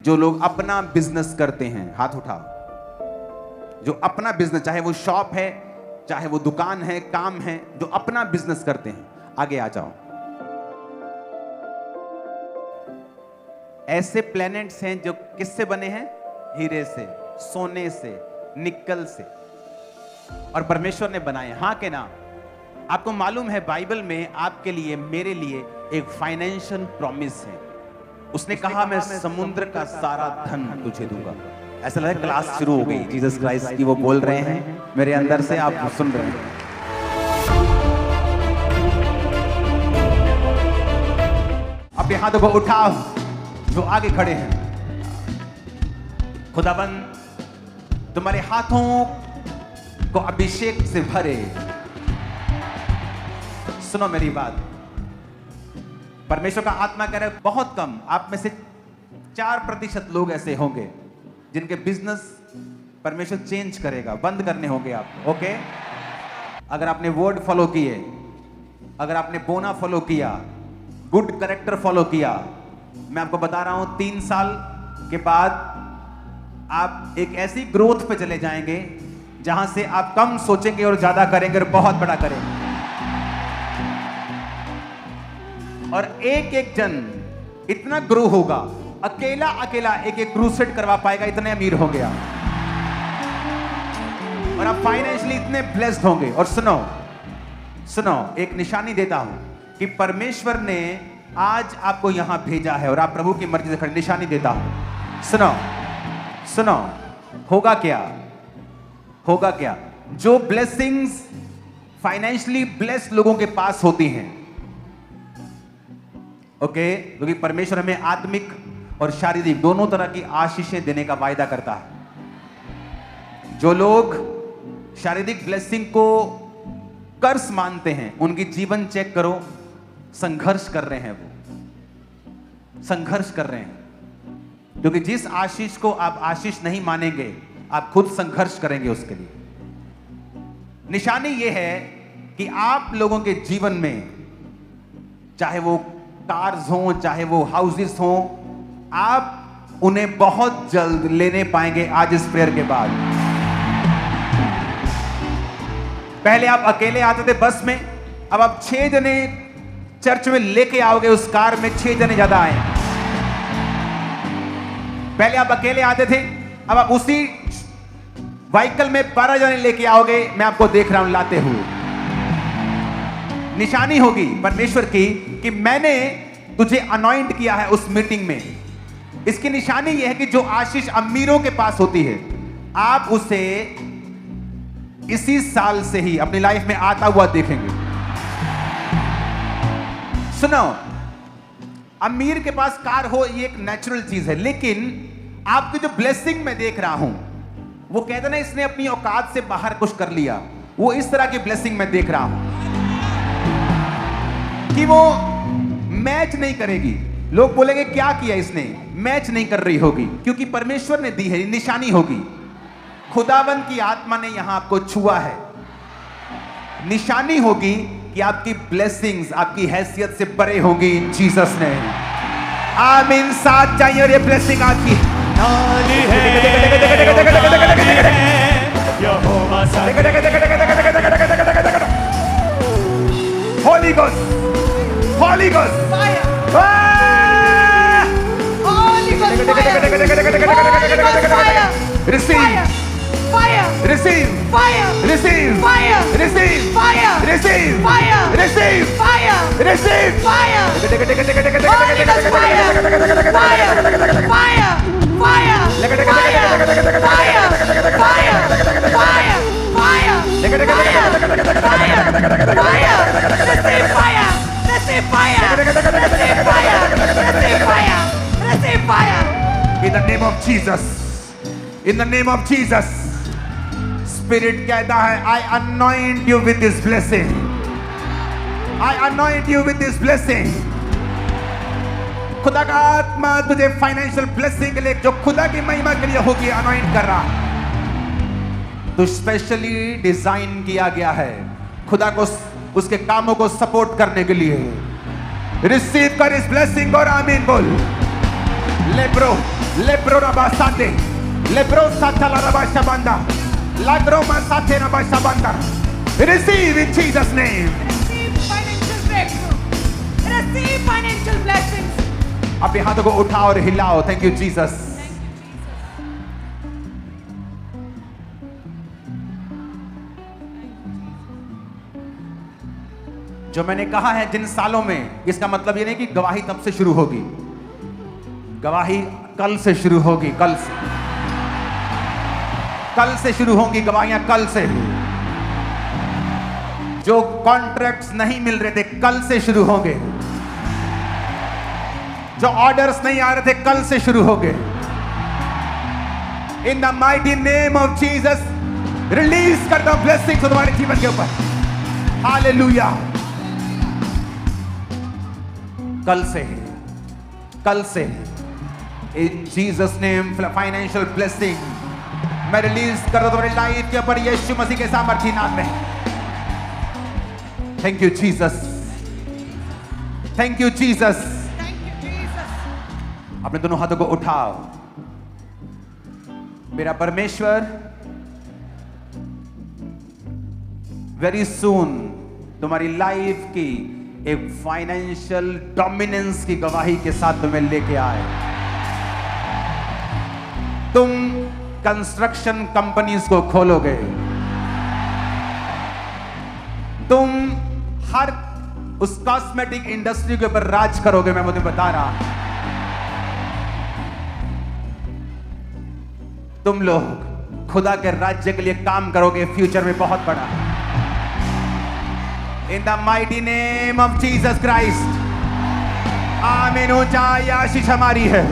जो लोग अपना बिजनेस करते हैं हाथ उठाओ। जो अपना बिजनेस, चाहे वो शॉप है, चाहे वो दुकान है, काम है, जो अपना बिजनेस करते हैं, आगे आ जाओ। ऐसे प्लैनेट्स हैं जो किससे बने हैं? हीरे से, सोने से, निकल से, और परमेश्वर ने बनाए। हाँ के ना? आपको मालूम है बाइबल में आपके लिए, मेरे लिए एक फाइनेंशियल प्रॉमिस है। उसने कहा मैं समुद्र का सारा धन तुझे दूंगा। ऐसा लगा क्लास शुरू हो गई। जीसस क्राइस्ट की वो बोल रहे हैं मेरे अंदर से, आप सुन रहे हैं। अब हाथों को उठाओ जो आगे खड़े हैं। खुदाबंद तुम्हारे हाथों को अभिषेक से भरे। सुनो मेरी बात, परमेश्वर का आत्मा कह रहा है बहुत कम आप में से 4% लोग ऐसे होंगे जिनके बिजनेस परमेश्वर चेंज करेगा, बंद करने होंगे आप। ओके, अगर आपने वर्ड फॉलो किए, अगर आपने बोना फॉलो किया, गुड कैरेक्टर फॉलो किया, मैं आपको बता रहा हूं 3 साल के बाद आप एक ऐसी ग्रोथ पे चले जाएंगे जहां से आप कम सोचेंगे और ज्यादा करेंगे और बहुत बड़ा करेंगे। और एक एक जन इतना ग्रो होगा, अकेला अकेला एक एक क्रूसेड करवा पाएगा, इतने अमीर हो गया। और आप फाइनेंशियली इतने ब्लेस्ड होंगे। और सुनो सुनो, एक निशानी देता हूं कि परमेश्वर ने आज आपको यहां भेजा है और आप प्रभु की मर्जी से खड़े। निशानी देता हूं, सुनो सुनो, होगा क्या? होगा क्या? जो ब्लेसिंग्स फाइनेंशियली ब्लेस्ड लोगों के पास होती हैं, ओके, क्योंकि परमेश्वर हमें आत्मिक और शारीरिक दोनों तरह की आशीषें देने का वायदा करता है। जो लोग शारीरिक ब्लेसिंग को कर्स मानते हैं, उनकी जीवन चेक करो, संघर्ष कर रहे हैं, वो संघर्ष कर रहे हैं। क्योंकि जिस आशीष को आप आशीष नहीं मानेंगे, आप खुद संघर्ष करेंगे उसके लिए। निशानी यह है कि आप लोगों के जीवन में, चाहे वो कार्स हों, चाहे वो हाउसेस हों, आप उन्हें बहुत जल्द लेने पाएंगे आज इस प्रेयर के बाद। पहले आप अकेले आते थे बस में, अब आप 6 जने चर्च में लेके आओगे। उस कार में 6 जने ज्यादा आए। पहले आप अकेले आते थे, अब आप उसी व्हीकल में 12 जने लेके आओगे। मैं आपको देख रहा हूं लाते हुए। निशानी होगी परमेश्वर की कि मैंने तुझे अनॉइंट किया है उस मीटिंग में। इसकी निशानी यह है कि जो आशीष अमीरों के पास होती है, आप उसे इसी साल से ही अपनी लाइफ में आता हुआ देखेंगे। सुनो, अमीर के पास कार हो ये एक नेचुरल चीज है, लेकिन आपकी जो ब्लेसिंग मैं देख रहा हूं, वो कहते ना इसने अपनी औकात से बाहर कुछ कर लिया। वो इस तरह की ब्लेसिंग मैं देख रहा हूं कि वो मैच नहीं करेगी। लोग बोलेंगे क्या किया इसने, मैच नहीं कर रही होगी, क्योंकि परमेश्वर ने दी है। निशानी होगी, खुदाबंद की आत्मा ने यहां आपको छुआ है। निशानी होगी कि आपकी ब्लेसिंग्स आपकी हैसियत से बड़े होंगी इन जीसस ने। आमीन। साथ जाइए और ये ब्लेसिंग आपकी Holi ghost, Holy Ghost, fire, Holy Ghost, fire, receive, fire, receive, fire, receive, fire, receive, fire, receive, fire, receive, fire, receive, fire, Holy Ghost, fire, fire, fire, fire, receive fire. In the name of Jesus, in the name of Jesus, Spirit कहता है I anoint you with this blessing. I anoint you with this blessing. खुदा का आत्मा तुझे financial blessing के लिए, जो खुदा की महिमा के लिए होगी, अनॉइंट कर रहा है। तो स्पेशली डिजाइन किया गया है खुदा को उसके कामों को सपोर्ट करने के लिए। रिसीव कर इस ब्लेसिंग और आमीन बोल। ले bro, Lebro rabasande. Lebro satala rabashabanda. Lagro masate rabashabanda. Receive in Jesus' name. Receive financial breakthrough. Receive financial blessings. अपने हाथों को उठाओ और हिलाओ. Thank you, Jesus. Thank you, Jesus. जो मैंने कहा है जिन सालों में, इसका मतलब ये नहीं कि गवाही तब से शुरू होगी. गवाही कल से शुरू होगी. कल से शुरू होंगी गवाहियां. कल से जो कॉन्ट्रैक्ट्स नहीं मिल रहे थे कल से शुरू होंगे. जो ऑर्डर्स नहीं आ रहे थे कल से शुरू होंगे. In the mighty name of Jesus release कर दो ब्लेसिंग्स तुम्हारे जीवन के ऊपर. हालेलुया. कल से इन जीसस नेम फाइनेंशियल ब्लेसिंग मैं रिलीज कर रहा हूं तुम्हारी लाइफ के ऊपर यीशु मसीह के सामर्थी नाम में. Thank you Jesus. Thank you Jesus. Thank you, Jesus. अपने दोनों हाथों को उठाओ. मेरा परमेश्वर वेरी सून तुम्हारी लाइफ की एक फाइनेंशियल डोमिनेंस की गवाही के साथ तुम्हें लेके आए. तुम कंस्ट्रक्शन कंपनीज को खोलोगे. तुम हर उस कॉस्मेटिक इंडस्ट्री के ऊपर राज करोगे. मैं मुझे बता रहा. तुम लोग खुदा के राज्य के लिए काम करोगे फ्यूचर में बहुत बड़ा. In the mighty name of Jesus Christ. आमीन. ऊंचाई आशीष हमारी है.